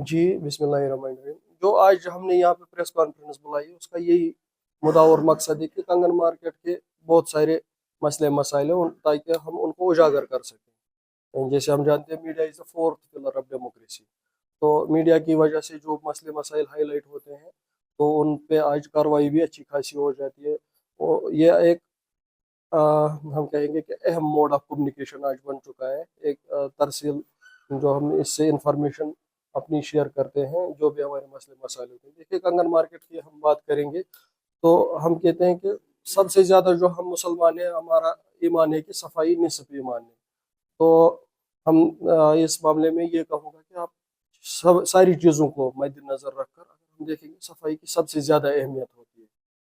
जी, बिस्मिल्लाहिर्रहमानिर्रहीम। जो आज हमने यहाँ पे प्रेस कॉन्फ्रेंस बुलाई, उसका यही मुद्दा और मकसद है कि कंगन मार्केट के बहुत सारे मसले मसाइल हैं ताकि हम उनको उजागर कर सकें। जैसे हम जानते हैं, media is the fourth pillar of democracy. तो मीडिया की वजह से जो मसले मसाइल हाईलाइट होते हैं, तो उन पे आज कार्रवाई भी अच्छी खासी हो जाती है। और ये एक हम कहेंगे कि अहम मोड ऑफ कम्युनिकेशन आज बन चुका है। एक तरसील जो हम इससे इंफॉर्मेशन अपनी शेयर करते हैं, जो भी हमारे मसले मसाइल होते हैं। देखिए, कंगन मार्केट की हम बात करेंगे तो हम कहते हैं कि सबसे ज़्यादा जो हम मुसलमान हैं, हमारा ईमान है कि सफाई निस्फ ईमान है। तो हम इस मामले में ये कहूँगा कि आप सब सारी चीज़ों को मद्देनज़र रखकर अगर हम देखेंगे, सफाई की सबसे ज़्यादा अहमियत होती है।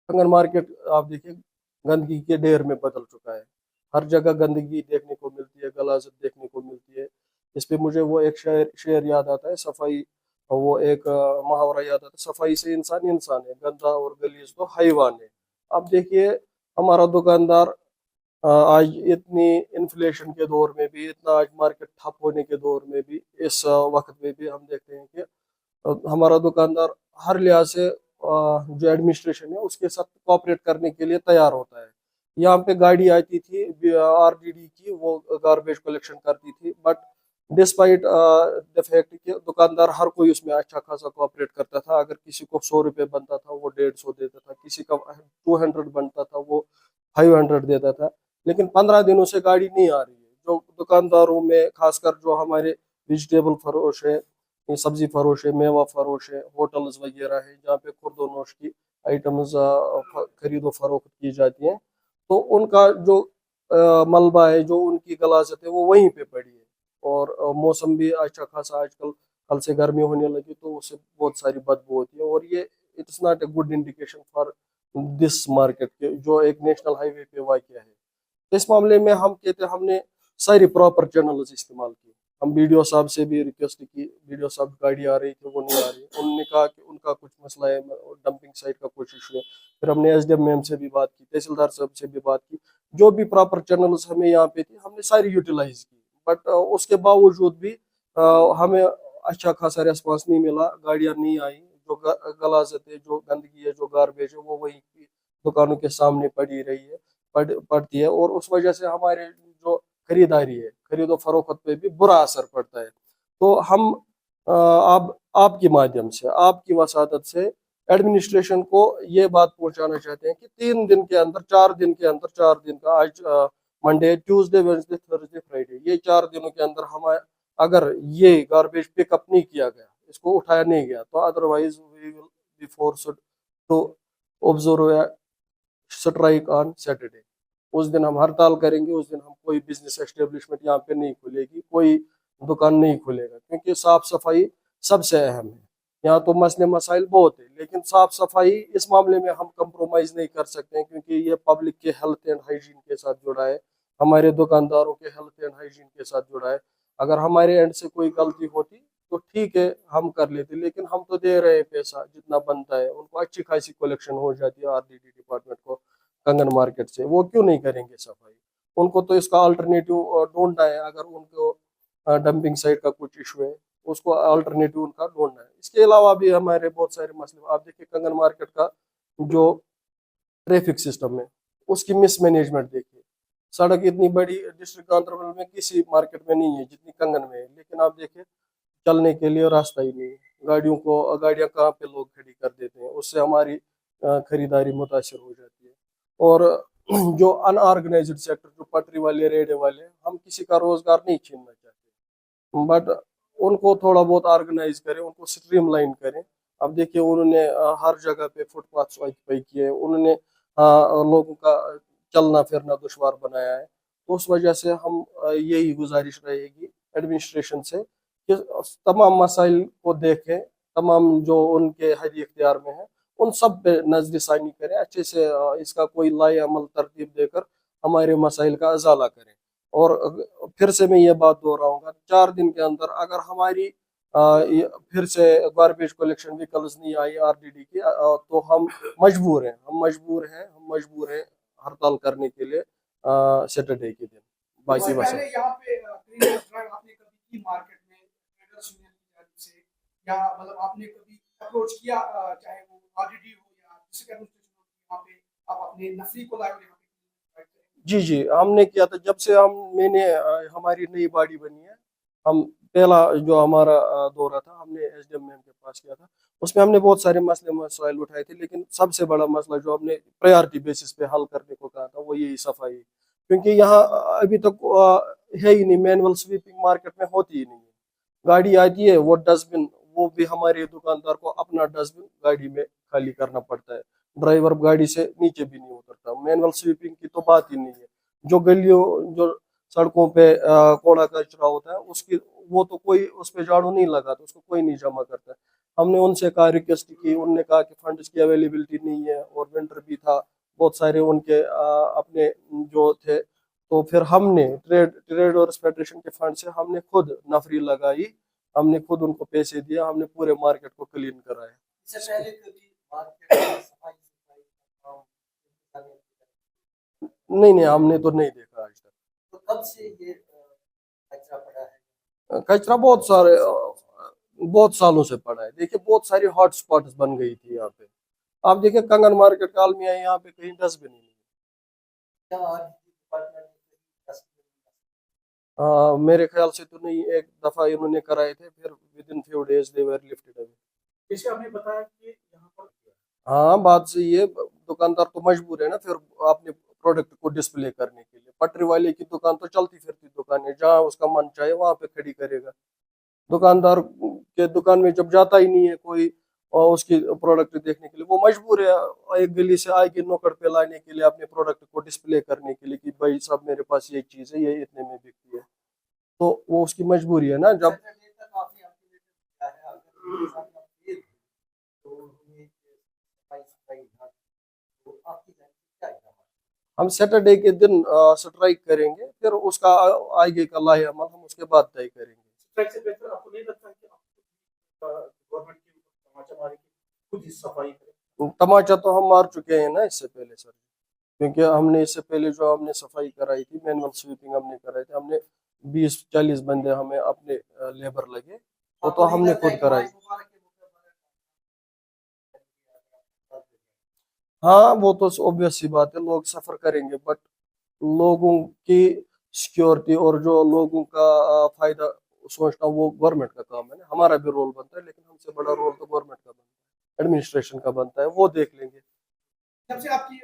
कंगन मार्केट आप देखिए, गंदगी के ढेर में बदल चुका है। हर जगह गंदगी देखने को मिलती है, गलाजत देखने को मिलती है। इस पे मुझे वो एक शेर याद आता है, सफाई, वो एक मुहावरा याद आता है, सफाई से इंसान इंसान है, गंदा और गलीज तो हैवान है। अब देखिए, हमारा दुकानदार आज इतनी इन्फ्लेशन के दौर में भी, इतना आज मार्केट ठप होने के दौर में भी, इस वक्त में भी हम देखते हैं कि हमारा दुकानदार हर लिहाज से जो एडमिनिस्ट्रेशन है उसके साथ कोऑपरेट करने के लिए तैयार होता है। यहाँ पे गाड़ी आती थी आरडीडी की, वो गार्बेज कलेक्शन करती थी, बट डिस्पाइट द फैक्ट कि दुकानदार हर कोई उसमें अच्छा खासा कोऑपरेट करता था। अगर किसी को 100 रुपये बनता था, वो 150 देता था, किसी का 200 बनता था, वो 500 देता था। लेकिन 15 दिनों से गाड़ी नहीं आ रही है। जो दुकानदारों में खासकर जो हमारे वेजिटेबल फरोश है, ये सब्जी फरोश है, मेवा फरोश है, होटल्स वगैरह है, जहाँ पे खुर्द नोश की आइटम्स खरीदो फरोख्त की जाती हैं, तो उनका जो मलबा है, जो उनकी गलाजत है, वो वहीं पे पड़ी है। और मौसम भी अच्छा खासा आजकल, कल से गर्मी होने लगी तो उससे बहुत सारी बदबू होती है। और ये it's not a good indication for this market के जो एक नेशनल हाईवे पे वाक़ है। इस मामले में हम कहते हैं, हमने सारी प्रॉपर चैनल्स इस्तेमाल की। हम बीडीओ साहब से भी रिक्वेस्ट की, बीडीओ साहब गाड़ी आ रही थी, वो नहीं आ रही, उन्होंने कहा कि उनका कुछ मसला है, डंपिंग साइट का कुछ इशू है। फिर हमने एसडीएम मैम से भी बात की, तहसीलदार साहब से भी बात की, जो भी प्रॉपर चैनल्स हमें यहाँ पे थी हमने सारी यूटिलाइज की। बट उसके बावजूद भी हमें अच्छा खासा रेस्पॉन्स नहीं मिला, गाड़ियाँ नहीं आई। जो गलाजत है, जो गंदगी है, जो गार्बेज है, वो वही की दुकानों के सामने पड़ी रही है, पड़ती है। और उस वजह से हमारे जो खरीदारी है, खरीदो फरोख्त पे भी बुरा असर पड़ता है। तो हम आप आपके माध्यम से, आपकी वसादत से एडमिनिस्ट्रेशन को ये बात पहुंचाना चाहते हैं कि 3 दिन के अंदर, 4 दिन के अंदर, 4 दिन का आज Monday, Tuesday, Wednesday, Thursday, Friday, ये 4 दिनों के अंदर हम अगर ये गार्बेज पिकअप नहीं किया गया, इसको उठाया नहीं गया, तो otherwise we will be forced to observe strike on Saturday. उस दिन हम हड़ताल करेंगे, उस दिन हम कोई बिजनेस एस्टेब्लिशमेंट यहाँ पे नहीं खुलेगी, कोई दुकान नहीं खुलेगा, क्योंकि साफ सफाई सबसे अहम है। यहाँ तो मसले मसाइल बहुत है, लेकिन साफ सफाई इस मामले में हम कंप्रोमाइज नहीं कर सकते हैं, क्योंकि ये पब्लिक के हेल्थ एंड हाइजीन के साथ जुड़ा है, हमारे दुकानदारों के हेल्थ एंड हाइजीन के साथ जुड़ा है। अगर हमारे एंड से कोई गलती होती तो ठीक है, हम कर लेते, लेकिन हम तो दे रहे हैं पैसा जितना बनता है, उनको अच्छी खासी कलेक्शन हो जाती है आरडीडी डिपार्टमेंट को कंगन मार्केट से, वो क्यों नहीं करेंगे सफाई? उनको तो इसका अल्टरनेटिव ढूंढना है। अगर उनको डंपिंग साइट का कुछ इशू है, उसको अल्टरनेटिव उनका ढूंढना है। इसके अलावा भी हमारे बहुत सारे मसले, आप देखिए कंगन मार्केट का जो ट्रैफिक सिस्टम है, उसकी मिसमैनेजमेंट देखिए। सड़क इतनी बड़ी डिस्ट्रिक्ट गांधरबल में किसी मार्केट में नहीं है जितनी कंगन में है, लेकिन आप देखिए चलने के लिए रास्ता ही नहीं है। गाड़ियां कहाँ पे लोग खड़ी कर देते हैं, उससे हमारी खरीदारी मुतासर हो जाती है। और जो अनऑर्गेनाइज्ड सेक्टर, जो पटरी वाले, रेड़े वाले, हम किसी का रोजगार नहीं छीनना चाहते, बट उनको थोड़ा बहुत ऑर्गेनाइज करें, उनको स्ट्रीमलाइन करें। अब देखिए, उन्होंने हर जगह पे फुटपाथ ऑक्यूपाई किए, उन्होंने लोगों का चलना फिरना दुश्वार बनाया है। तो उस वजह से हम यही गुजारिश रहेगी एडमिनिस्ट्रेशन से कि तमाम मसाइल को देखें, तमाम जो उनके हदी इख्तियार में है, उन सब पे नजरसानी करें, अच्छे से इसका कोई लाए अमल तरतीब देकर हमारे मसाइल का अजाला करें। और फिर से मैं ये बात दोहराऊंगा, 4 दिन के अंदर अगर हमारी फिर से गार्बेज कलेक्शन व्हीकल्स नहीं आई आरडीडी की, तो हम मजबूर हैं हड़ताल करने के लिए सैटरडे के दिन। बाकी बस یا مطلب آپ نے کبھی اپروچ کیا چاہے وہ آرڈیڈی ہو یا ڈسٹرکٹ ایڈمنسٹریشن ہو وہاں پہ آپ اپنے نفری کو لائے یہاں پہ؟ جی جی ہم نے کیا تھا جب سے میں نے ہماری نئی باڈی بنی ہے. ہم پہلا جو ہمارا دورہ تھا ہم نے ایس ڈی ایم میم کے پاس کیا تھا. اس میں ہم نے بہت سارے مسئلے مسائل اٹھائے تھے لیکن سب سے بڑا مسئلہ جو ہم نے پریارٹی بیسس پہ حل کرنے کو کہا تھا وہ یہی صفائی. کیونکہ یہاں ابھی تک ہے ہی نہیں، مینول سویپنگ مارکیٹ میں ہوتی ہی نہیں ہے. گاڑی آتی ہے وہ ڈسٹ بن وہ بھی ہمارے دکاندار کو اپنا ڈسٹ بن گاڑی میں خالی کرنا پڑتا ہے. ڈرائیور گاڑی سے نیچے بھی نہیں اترتا. مینول سویپنگ کی تو بات ہی نہیں ہے. جو گلیوں جو سڑکوں پہ کوڑا کچرا ہوتا ہے اس کی وہ تو کوئی اس پہ جھاڑو نہیں لگاتا، اس کو کوئی نہیں جمع کرتا. ہم نے ان سے کہا ریکویسٹ کی، انہوں نے کہا کہ فنڈس کی اویلیبلٹی نہیں ہے اور ونٹر بھی تھا، بہت سارے ان کے اپنے جو تھے. تو پھر ہم نے ٹریڈ اور فیڈریشن کے فنڈ سے ہم نے خود نفری لگائی، ہم نے خود ان کو پیسے دیا، ہم نے پورے مارکیٹ کو کلین کرایا. اس سے پہلے کبھی مارکیٹ میں صفائی کا کام نہیں ہم نے تو نہیں دیکھا آج تک. تو کب سے یہ کچرا پڑا ہے؟ کچرا بہت سالوں سے پڑا ہے. دیکھیے بہت ساری ہاٹ اسپاٹس بن گئی تھی یہاں پہ. آپ دیکھیں کنگن مارکیٹ کالمی ہے، یہاں پہ کہیں ڈسٹ بن نہیں ہے. میرے خیال سے تو نہیں، ایک دفعہ انہوں نے کرائے تھے پھر ودن فیو ڈیز دے ور لفٹڈ اوے. جیسے آپ نے بتایا کہ یہاں پر ہاں بات صحیح ہے. دکاندار تو مجبور ہے نا پھر اپنے پروڈکٹ کو ڈسپلے کرنے کے لیے. پٹری والے کی دکان تو چلتی پھرتی دکان ہے، جہاں اس کا من چاہے وہاں پہ کھڑی کرے گا. دکاندار کے دکان میں جب جاتا ہی نہیں ہے کوئی اور اس کی پروڈکٹ دیکھنے کے لیے، وہ مجبور ہے ایک گلی سے آئے گی نوکڑ پہ لانے کے لیے اپنے پروڈکٹ کو ڈسپلے کرنے کے لیے کہ بھائی صاحب میرے پاس یہ چیز ہے، یہ اتنے میں بکتی ہے. تو وہ اس کی مجبوری ہے نا. جب ہم سیٹرڈے کے دن سٹرائک کریں گے، پھر اس کا آگے کا لاہے عمل ہم اس کے بعد طے کریں گے. اسٹرائک سے بہتر آپ کو نہیں لگتا کہ آپ گورنمنٹ کی تماچا ماری کی خود ہی صفائی کرے؟ تماچا تو ہم مار چکے ہیں نا اس سے پہلے سر، کیونکہ ہم نے اس سے پہلے جو ہم نے صفائی کرائی تھی، مینول سویپنگ ہم نے کرائی تھی، ہم نے 20-40 بندے ہمیں اپنے لیبر لگے، وہ تو ہم نے خود کرائی. ہاں وہ تو obvious سی بات ہے، لوگ سفر کریں گے، بٹ لوگوں کی سیکیورٹی اور جو لوگوں کا فائدہ سوچنا وہ گورنمنٹ کا کام ہے نا. ہمارا بھی رول بنتا ہے لیکن ہم سے بڑا رول تو گورنمنٹ کا بنتا ہے، ایڈمنسٹریشن کا بنتا ہے، وہ دیکھ لیں گے. جب سے آپ کی